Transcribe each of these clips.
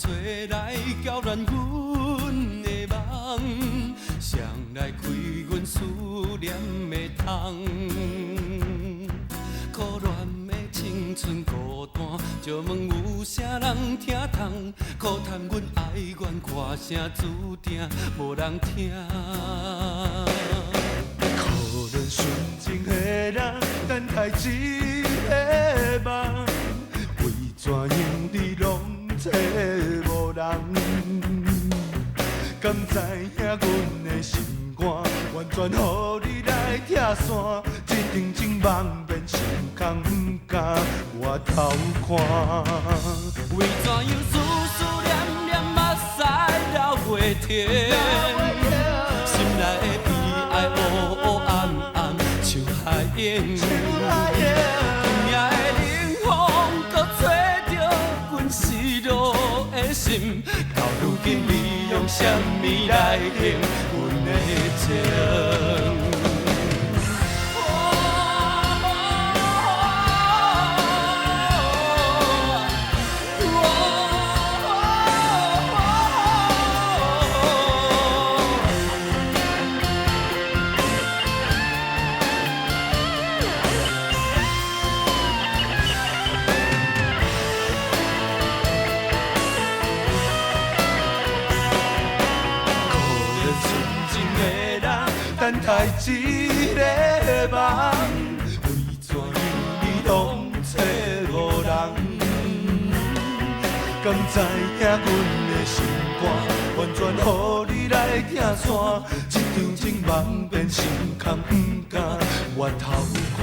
找来搅乱阮的梦，谁来开阮思念的窗？苦恋的青春孤单，借问有啥人听痛？苦叹阮哀怨歌声注定无人听。可怜纯情的人，等待一个梦，为怎样你拢找无人？敢知影阮的心肝，完全予你来拆散。一场情梦变心空，不敢回头看。为怎样思思念念，目屎流袂停？心内的悲哀黑黑暗暗，像海涌。今夜的冷风，搁吹着阮失落的心。到如今，你用什么来形阮的情？等待一个梦，为怎样你拢找无人？敢知影阮的心肝，完全予你来拆散。一场情梦变心空，不敢回头看。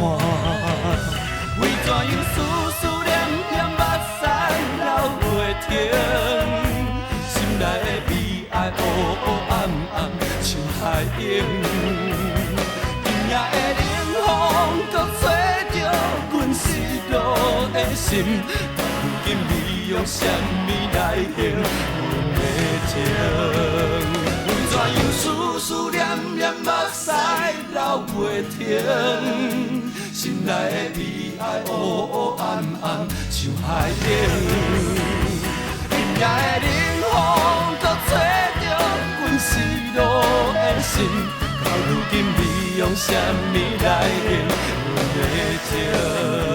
为怎样思思念念，目屎流袂停？心内的悲哀黑黑暗暗，像海涌。今夜的冷风，搁吹着阮失落的心。到如今，你用什么来形阮的情？为怎样思思念念，目屎流袂停？心内的悲哀黑黑暗暗，像海涌。今夜的冷风，搁吹着阮失落的心。到如今，你用什么来形阮的情？